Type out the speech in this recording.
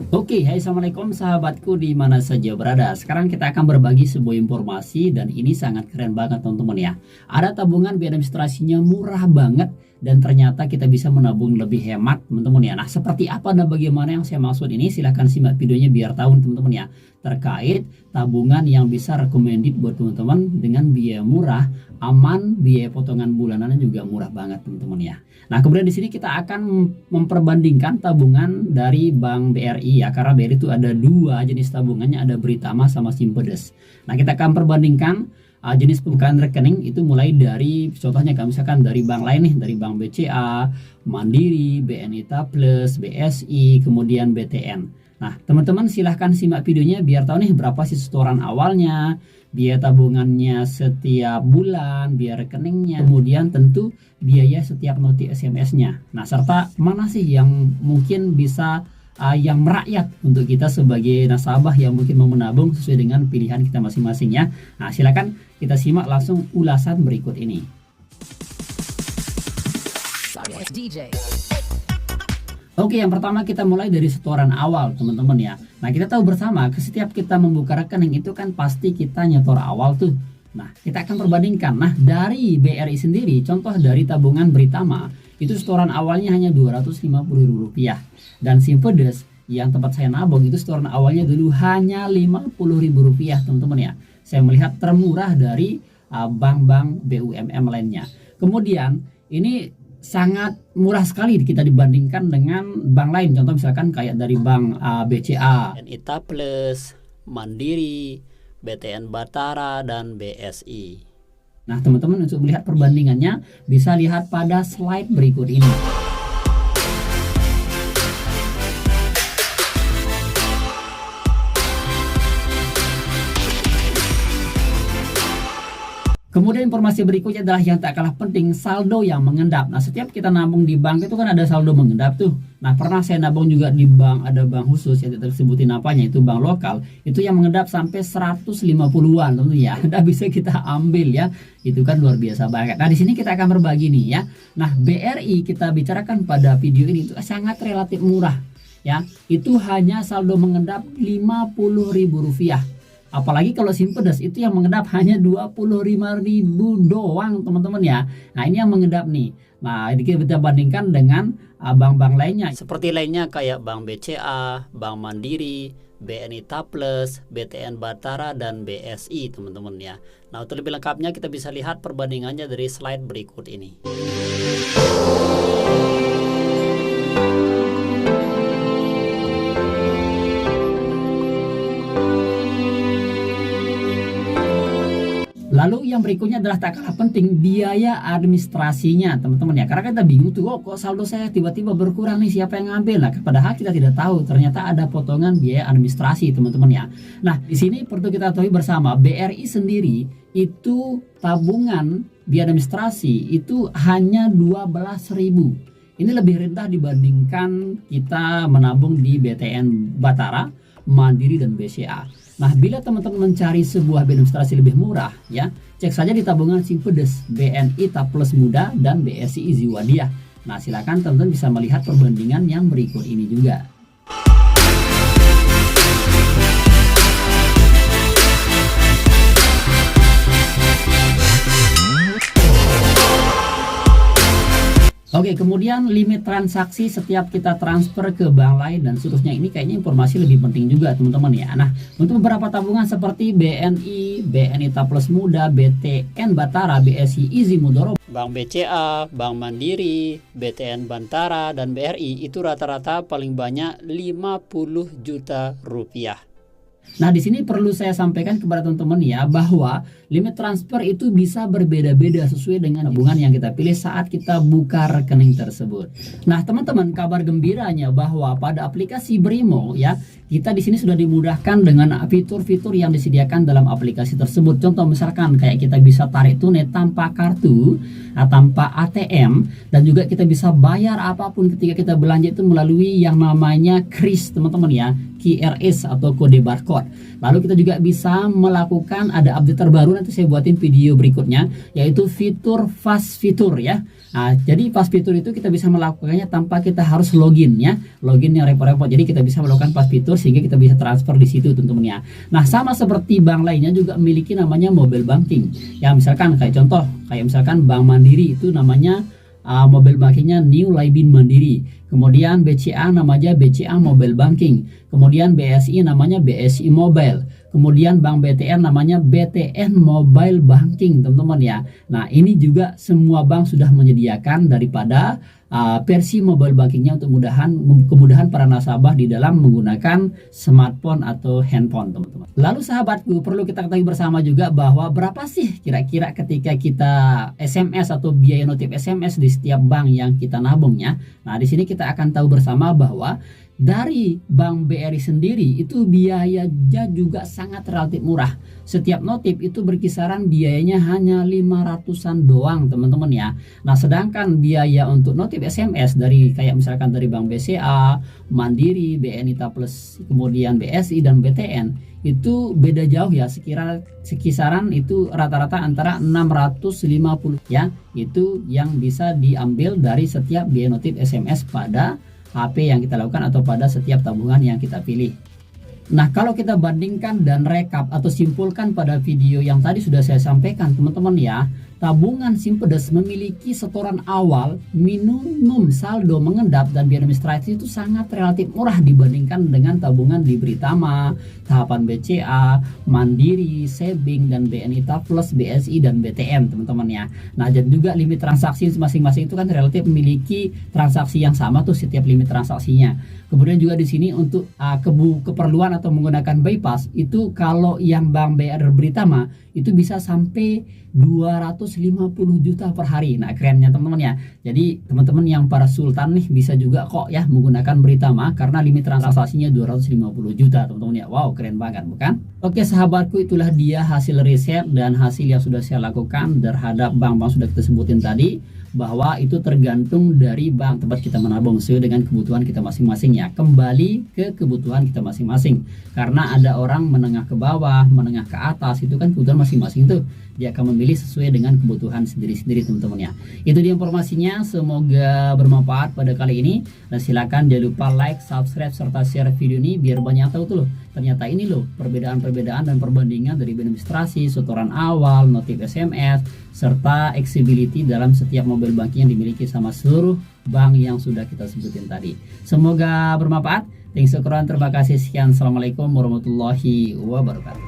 Oke, hai assalamualaikum sahabatku di mana saja berada. Sekarang kita akan berbagi sebuah informasi dan ini sangat keren banget teman-teman ya. Ada tabungan biaya administrasinya murah banget dan ternyata kita bisa menabung lebih hemat teman-teman ya. Nah seperti apa dan bagaimana yang saya maksud ini, silahkan simak videonya biar tahu teman-teman ya. Terkait tabungan yang bisa recommended buat teman-teman dengan biaya murah, aman, biaya potongan bulanannya juga murah banget teman-teman ya. Nah kemudian di sini kita akan memperbandingkan tabungan dari Bank BRI ya, karena BRI itu ada dua jenis tabungannya, ada Britama sama Simpedes. Nah kita akan perbandingkan jenis pembukaan rekening itu mulai dari contohnya kalau misalkan dari bank lain nih, dari Bank BCA, Mandiri, BNI Plus, BSI, kemudian BTN. Nah teman-teman silahkan simak videonya biar tahu nih berapa sih setoran awalnya, biaya tabungannya setiap bulan, biaya rekeningnya, kemudian tentu biaya setiap noti SMS-nya. Nah serta mana sih yang mungkin bisa yang merakyat untuk kita sebagai nasabah yang mungkin mau menabung sesuai dengan pilihan kita masing-masing ya. Nah silakan kita simak langsung ulasan berikut ini. Oke, yang pertama kita mulai dari setoran awal teman-teman ya. Nah kita tahu bersama setiap kita membuka rekening itu kan pasti kita nyetor awal tuh. Nah kita akan perbandingkan. Nah dari BRI sendiri, contoh dari tabungan Britama itu setoran awalnya hanya Rp250.000, dan Simpedes yang tempat saya nabung itu setoran awalnya dulu hanya Rp50.000 teman-teman ya. Saya melihat termurah dari bank-bank BUMN lainnya. Kemudian ini sangat murah sekali kita dibandingkan dengan bank lain, contoh misalkan kayak dari Bank BCA, BNI Plus, Mandiri, BTN Batara, dan BSI. Nah teman-teman untuk melihat perbandingannya bisa lihat pada slide berikut ini. Kemudian informasi berikutnya adalah yang tak kalah penting, saldo yang mengendap. Nah setiap kita nabung di bank itu kan ada saldo mengendap tuh. Nah pernah saya nabung juga di bank, ada bank khusus yang tidak sebutin apanya, itu bank lokal, itu yang mengendap sampai 150-an tentu ya. Udah bisa kita ambil ya, itu kan luar biasa banget. Nah di sini kita akan berbagi nih ya. Nah BRI kita bicarakan pada video ini itu sangat relatif murah ya. Itu hanya saldo mengendap Rp50.000. Apalagi kalau Simpedes itu yang mengendap hanya 25.000 doang teman-teman ya. Nah ini yang mengendap nih. Nah ini kita bandingkan dengan bank-bank lainnya seperti lainnya kayak Bank BCA, Bank Mandiri, BNI Plus, BTN Batara, dan BSI teman-teman ya. Nah untuk lebih lengkapnya kita bisa lihat perbandingannya dari slide berikut ini. Lalu yang berikutnya adalah tak kalah penting, biaya administrasinya teman-teman ya. Karena kita bingung tuh, kok saldo saya tiba-tiba berkurang nih, siapa yang ngambil? Nah, padahal kita tidak tahu ternyata ada potongan biaya administrasi teman-teman ya. Nah di sini perlu kita tahu bersama, BRI sendiri itu tabungan biaya administrasi itu hanya 12.000. Ini lebih rendah dibandingkan kita menabung di BTN Batara, Mandiri, dan BCA. Nah, bila teman-teman mencari sebuah biaya administrasi lebih murah, ya, cek saja di tabungan Simpedes, BNI Plus Muda, dan BSI Ziwadiah. Nah, silakan teman-teman bisa melihat perbandingan yang berikut ini juga. Oke, kemudian limit transaksi setiap kita transfer ke bank lain dan seterusnya, ini kayaknya informasi lebih penting juga teman-teman ya. Nah, untuk beberapa tabungan seperti BNI, BNI Plus Muda, BTN Batara, BSI Easy Mudoro, Bank BCA, Bank Mandiri, BTN Batara, dan BRI itu rata-rata paling banyak Rp50 juta. Nah, di sini perlu saya sampaikan kepada teman-teman ya bahwa limit transfer itu bisa berbeda-beda sesuai dengan tabungan yang kita pilih saat kita buka rekening tersebut. Nah, teman-teman, kabar gembiranya bahwa pada aplikasi Brimo ya, kita di sini sudah dimudahkan dengan fitur-fitur yang disediakan dalam aplikasi tersebut. Contoh misalkan kayak kita bisa tarik tunai tanpa kartu, tanpa ATM, dan juga kita bisa bayar apapun ketika kita belanja itu melalui yang namanya kris teman-teman ya. QRS atau kode barcode. Lalu kita juga bisa melakukan ada update terbaru, nanti saya buatin video berikutnya, yaitu fitur fast fitur ya. Nah, jadi fast fitur itu kita bisa melakukannya tanpa kita harus login ya, login yang repot-repot. Jadi kita bisa melakukan fast fitur sehingga kita bisa transfer di situ teman-teman ya. Nah, sama seperti bank lainnya juga memiliki namanya mobile banking. Ya, misalkan kayak contoh, kayak misalkan Bank Mandiri itu namanya mobile bankingnya New Laibin Mandiri. Kemudian BCA namanya BCA Mobile Banking. Kemudian BSI namanya BSI Mobile. Kemudian Bank BTN namanya BTN Mobile Banking, teman-teman ya. Nah, ini juga semua bank sudah menyediakan daripada versi mobile bankingnya untuk kemudahan para nasabah di dalam menggunakan smartphone atau handphone, teman-teman. Lalu sahabatku, perlu kita ketahui bersama juga bahwa berapa sih kira-kira ketika kita SMS atau biaya notif SMS di setiap bank yang kita nabungnya. Nah, di sini kita akan tahu bersama bahwa dari Bank BRI sendiri itu biayanya juga sangat relatif murah. Setiap notif itu berkisaran biayanya hanya 500-an doang, teman-teman ya. Nah, sedangkan biaya untuk notif SMS dari kayak misalkan dari Bank BCA, Mandiri, BNI Plus, kemudian BSI dan BTN itu beda jauh ya, sekisaran itu rata-rata antara 650 ya. Itu yang bisa diambil dari setiap biaya notif SMS pada HP yang kita lakukan atau pada setiap tabungan yang kita pilih. Nah, kalau kita bandingkan dan rekap atau simpulkan pada video yang tadi sudah saya sampaikan, teman-teman ya, tabungan Simpedes memiliki setoran awal, minimum saldo mengendap, dan biaya administrasi itu sangat relatif murah dibandingkan dengan tabungan di Britama, tahapan BCA, Mandiri, Saving, dan BNI Plus, BSI, dan BTN, teman-teman ya. Nah, dan juga limit transaksi masing-masing itu kan relatif memiliki transaksi yang sama tuh setiap limit transaksinya. Kemudian juga di sini untuk keperluan atau menggunakan bypass itu kalau yang Bank BR Britama itu bisa sampai 250 juta per hari. Nah, kerennya teman-teman ya. Jadi teman-teman yang para sultan nih bisa juga kok ya menggunakan Britama karena limit transaksinya 250 juta, teman-teman ya. Wow, keren banget bukan? Oke sahabatku, itulah dia hasil riset dan hasil yang sudah saya lakukan terhadap bank-bank sudah kita sebutin tadi, bahwa itu tergantung dari bank tempat kita menabung sesuai dengan kebutuhan kita masing-masing ya. Kembali ke kebutuhan kita masing-masing, karena ada orang menengah ke bawah, menengah ke atas, itu kan kebutuhan masing-masing tuh, dia akan memilih sesuai dengan kebutuhan sendiri-sendiri, teman-teman ya. Itu dia informasinya, semoga bermanfaat pada kali ini, dan silakan jangan lupa like, subscribe, serta share video ini biar banyak tahu tuh loh, ternyata ini loh perbedaan-perbedaan dan perbandingan dari administrasi, setoran awal, notif SMS, serta accessibility dalam setiap mobile banking yang dimiliki sama seluruh bank yang sudah kita sebutin tadi. Semoga bermanfaat. Terima kasih, sekian. Assalamualaikum warahmatullahi wabarakatuh.